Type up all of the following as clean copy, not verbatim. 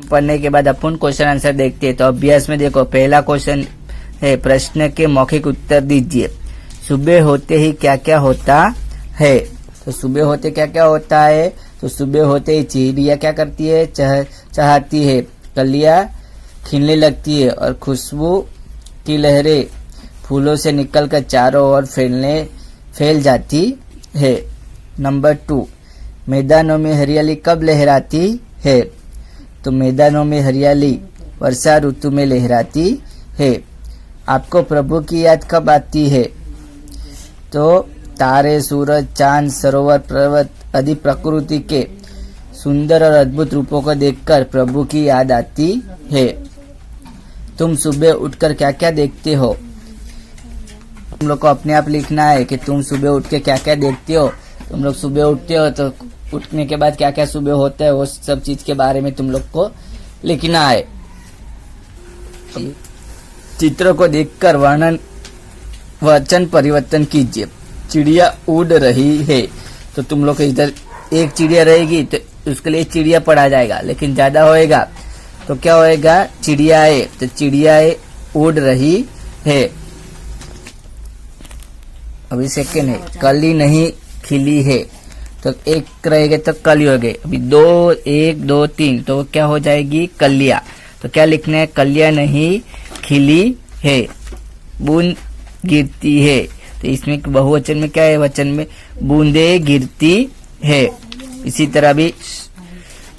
पढ़ने के बाद अपन क्वेश्चन आंसर देखते हैं। तो अभ्यास में देखो, पहला क्वेश्चन है, प्रश्न के मौखिक उत्तर दीजिए। सुबह होते ही क्या क्या होता है? तो सुबह होते क्या क्या होता है? तो सुबह होते ही चिड़िया क्या करती है? चहचहाती है, कलियां खिलने लगती है और खुशबू की लहरें फूलों से निकलकर चारों ओर फैल जाती है। नंबर 2, मैदानों में हरियाली कब लहराती है? तो मैदानों में हरियाली वर्षा ऋतु में लहराती है। आपको प्रभु की याद कब आती है? तो तारे, सूरज, चांद, सरोवर, पर्वत आदि प्रकृति के सुंदर और अद्भुत रूपों को देखकर प्रभु की याद आती है। तुम सुबह उठकर क्या क्या देखते हो? तुम लोग को अपने आप लिखना है कि तुम सुबह उठ के क्या क्या देखते हो। तुम लोग सुबह उठते हो तो उठने के बाद क्या क्या सुबह होता है वो सब चीज के बारे में तुम लोग को लिखना है। चित्रों को देखकर वचन परिवर्तन कीजिए। चिड़िया उड़ रही है, तो तुम लोग इधर एक चिड़िया रहेगी तो उसके लिए चिड़िया पढ़ा जाएगा, लेकिन ज्यादा होएगा तो क्या होएगा? चिड़ियाए। तो चिड़ियाए उड़ रही है। अभी सेकेंड है, कली नहीं खिली है। तो एक रहेगा तो कली हो गई। अभी 2, 1, 2, 3 तो क्या हो जाएगी? कलिया। तो क्या लिखना है? कलिया नहीं खिली है। बूंद गिरती है, तो इसमें बहुवचन में क्या है? वचन में बूंदे गिरती है। इसी तरह भी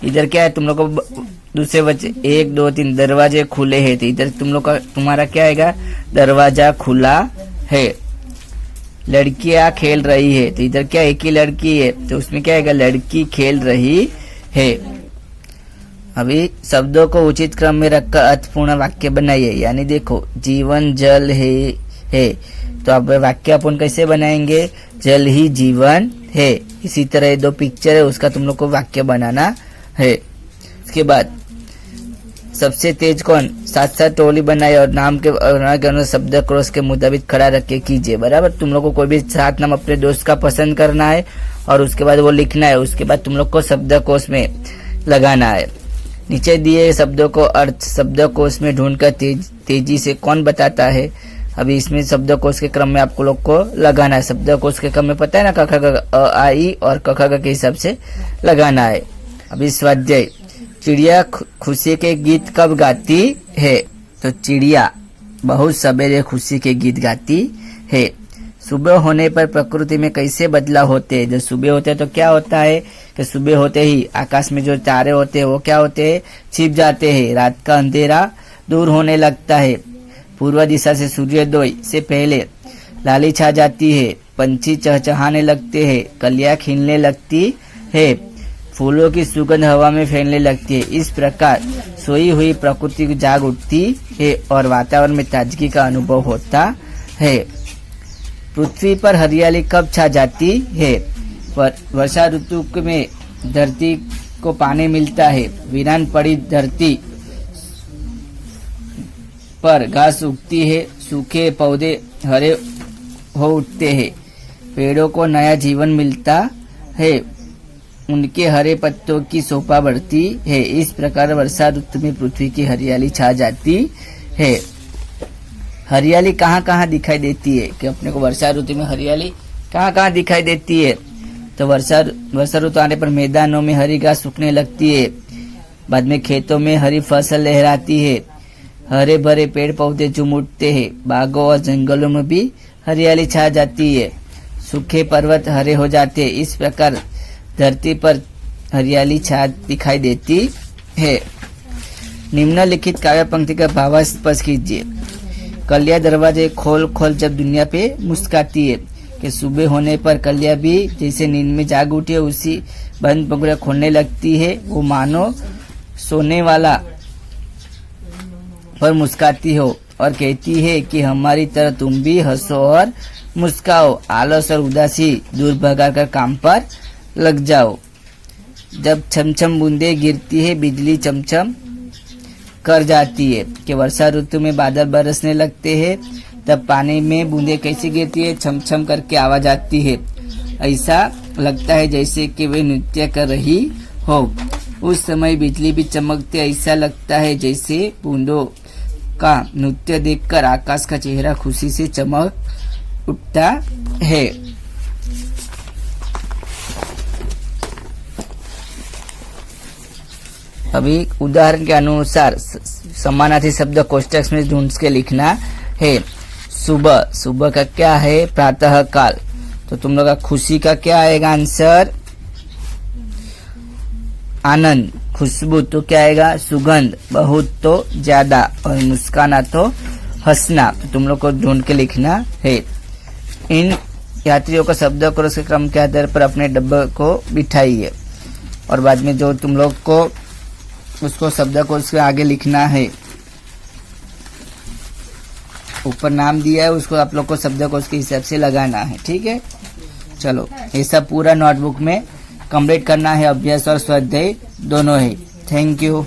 इधर क्या है? तुम लोग को दूसरे वचन 1, 2, 3 दरवाजे खुले हैं, तो इधर तुम लोग का तुम्हारा क्या आएगा? दरवाजा खुला है। लड़कियां खेल रही है, तो इधर क्या? एक ही लड़की है, तो उसमें क्या आएगा? लड़की खेल रही है। अभी शब्दों को उचित क्रम में रखकर अर्थपूर्ण वाक्य बनाइए। यानी देखो, जीवन जल है तो अब वाक्य अपन कैसे बनाएंगे? जल ही जीवन है। इसी तरह 2 पिक्चर है, उसका तुम लोग को वाक्य बनाना है। उसके बाद सबसे तेज कौन? 7 टोली बनाए और नाम के अनुसार शब्द क्रॉस के मुताबिक खड़ा रख के कीजिए। बराबर, तुम लोग को कोई भी 7 नाम अपने दोस्त का पसंद करना है और उसके बाद वो लिखना है। उसके बाद तुम लोग को शब्दकोश में लगाना है। नीचे दिए शब्दों को अर्थ शब्दकोश में ढूंढकर तेजी से कौन बताता है? अभी इसमें शब्दकोश के क्रम में आपको लोग को लगाना है। शब्दकोश के क्रम में पता है ना, क ख ग अ आ ई और क ख ग के हिसाब से लगाना है। अभी स्वाध्याय, चिड़िया खुशी के गीत कब गाती है? तो चिड़िया बहुत सवेरे खुशी के गीत गाती है। सुबह होने पर प्रकृति में कैसे बदलाव होते हैं? जब सुबह होते हैं तो क्या होता है कि सुबह होते ही आकाश में जो तारे होते हैं वो क्या होते हैं? छिप जाते हैं। रात का अंधेरा दूर होने लगता है। पूर्व दिशा से सूर्योदय से पहले लाली छा जाती है। पंछी चहचहाने लगते हैं। कलियां खिलने लगती है। फूलों की सुगंध हवा में फैलने लगती है। इस प्रकार सोई हुई प्रकृति जाग उठती है और वातावरण में ताजगी का अनुभव होता है। पृथ्वी पर हरियाली कब छा जाती है? वर्षा ऋतु में धरती को पानी मिलता है। वीरान पड़ी धरती पर घास उगती है। सूखे पौधे हरे हो उठते हैं। पेड़ों को नया जीवन मिलता है। उनके हरे पत्तों की शोभा बढ़ती है। इस प्रकार वर्षा ऋतु में पृथ्वी की हरियाली छा जाती है। हरियाली कहाँ कहाँ दिखाई देती है? कि अपने को वर्षा ऋतु में हरियाली कहाँ कहाँ दिखाई देती है? तो वर्षा ऋतु आने पर मैदानों में हरी घास सूखने लगती है। बाद में खेतों में हरी फसल लहराती है। हरे भरे पेड़ पौधे झूम उठते हैं। बागों और जंगलों में भी हरियाली छा जाती है। सूखे पर्वत हरे हो जाते हैं। इस प्रकार धरती पर हरियाली छा दिखाई देती है। निम्नलिखित काव्य पंक्ति का भाव स्पष्ट कीजिए। कलियां दरवाजे खोल खोल जब दुनिया पे मुस्काती है। कि सुबह होने पर कलियां भी जैसे नींद में जाग उठी है उसी बंद पगड़ियां खोलने लगती है। वो मानो सोने वाला पर मुस्काती हो और कहती है कि हमारी तरह तुम भी हंसो और मुस्काओ। आलस और उदासी दूर भगाकर काम पर लग जाओ। जब छमछम बूंदे गिरती है बिजली चमचम कर जाती है। कि वर्षा ऋतु में बादल बरसने लगते हैं तब पानी में बूंदे कैसे गिरती है? छमछम करके आवाज आती है। ऐसा लगता है जैसे कि वे नृत्य कर रही हो। उस समय बिजली भी चमकते ऐसा लगता है जैसे बूंदों का नृत्य देखकर आकाश का चेहरा खुशी से चमक उठता है। अभी उदाहरण के अनुसार समानार्थी शब्द कोष्टक में ढूंढ के लिखना है। सुबह, सुबह का क्या है? प्रातः काल। तो तुम लोग का खुशी का क्या आएगा आंसर? आनंद। खुशबू तो क्या आएगा? सुगंध। बहुत तो ज्यादा। और मुस्काना तो हंसना। तो तुम लोग को ढूंढ के लिखना है। इन यात्रियों को शब्दकोश के क्रम के आधार पर अपने डब्बे को बिठाइए और बाद में जो तुम लोग को उसको शब्दकोश के आगे लिखना है। ऊपर नाम दिया है, उसको आप लोग को शब्दकोश के हिसाब से लगाना है। ठीक है, चलो ये सब पूरा नोटबुक में कंप्लीट करना है। अभ्यास और स्वाध्याय दोनों है। Thank you.